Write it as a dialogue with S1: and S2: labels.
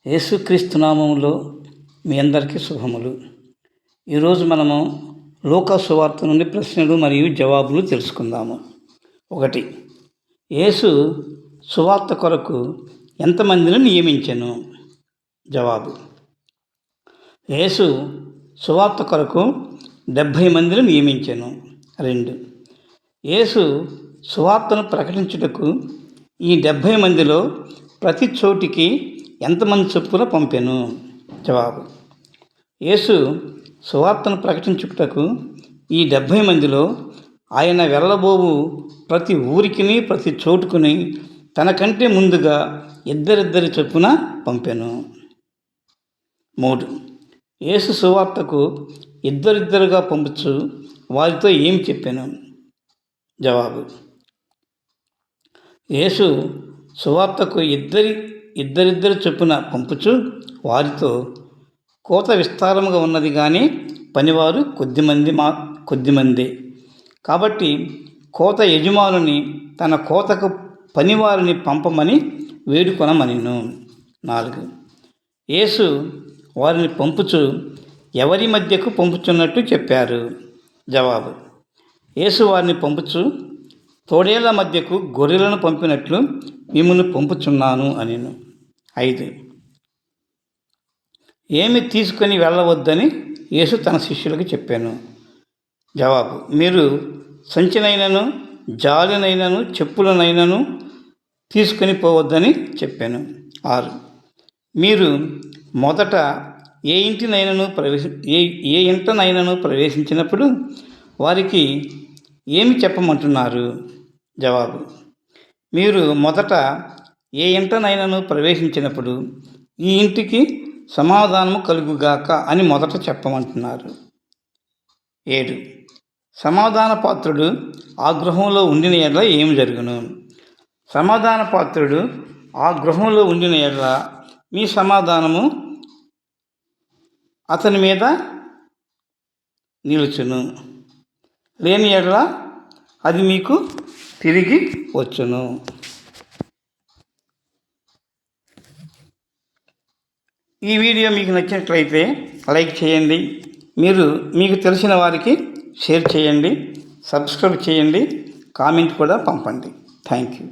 S1: యేసుక్రీస్తు నామములో మీ అందరికీ శుభములు. ఈరోజు మనము లూకా సువార్త నుండి ప్రశ్నలు మరియు జవాబులు తెలుసుకుందాము. 1. యేసు సువార్త కొరకు ఎంతమందిని నియమించెను? జవాబు: యేసు సువార్త కొరకు 70 మందిని నియమించెను. 2. యేసు సువార్తను ప్రకటించుటకు ఈ 70 మందిలో ప్రతి చోటికి ఎంతమంది చొప్పున పంపెను? జవాబు: యేసు సువార్తను ప్రకటించుటకు ఈ 70 మందిలో ఆయన వెళ్ళబోవు ప్రతి ఊరికిని ప్రతి చోటుకుని తనకంటే ముందుగా ఇద్దరిద్దరి చొప్పున పంపెను. 3. యేసు సువార్తకు ఇద్దరిద్దరుగా పంపుచు వారితో ఏమి చెప్పాను? జవాబు: యేసు సువార్తకు ఇద్దరిద్దరు చొప్పున పంపుచు వారితో, కోత విస్తారముగా ఉన్నది కానీ పనివారు కొద్దిమందే. కాబట్టి కోత యజమానుని తన కోతకు పనివారిని పంపమని వేడుకొనమనెను. 4. యేసు వారిని పంపుచు ఎవరి మధ్యకు పంపుచున్నట్టు చెప్పారు? జవాబు: యేసు వారిని పంపుచు తోడేళ్ల మధ్యకు గొర్రెలను పంపినట్లు మిమ్మల్ని పంపుచున్నాను అనెను. 5. ఏమి తీసుకొని వెళ్ళవద్దని యేసు తన శిష్యులకు చెప్పాను? జవాబు: మీరు సంచినైనను జాలినైనను చెప్పులనైనను తీసుకొని పోవద్దని చెప్పాను. 6. మీరు మొదట ఏ ఇంటనైనను ప్రవేశించినప్పుడు వారికి ఏమి చెప్పమంటున్నారు? జవాబు: మీరు మొదట ఏ ఇంటనైనను ప్రవేశించినప్పుడు ఈ ఇంటికి సమాధానము కలుగుగాక అని మొదట చెప్పమంటున్నారు. 7. సమాధాన పాత్రుడు ఆ గృహంలో ఉండిన ఎడల ఏమి జరుగును? సమాధాన పాత్రుడు ఆ గృహంలో ఉండిన ఎడల మీ సమాధానము అతని మీద నిలుచును, లేని ఎడల అది మీకు తిరిగి వచ్చును. ఈ వీడియో మీకు నచ్చినట్లయితే లైక్ చేయండి, మీకు తెలిసిన వారికి షేర్ చేయండి, సబ్స్క్రైబ్ చేయండి, కామెంట్ కూడా పంపండి. Thank you.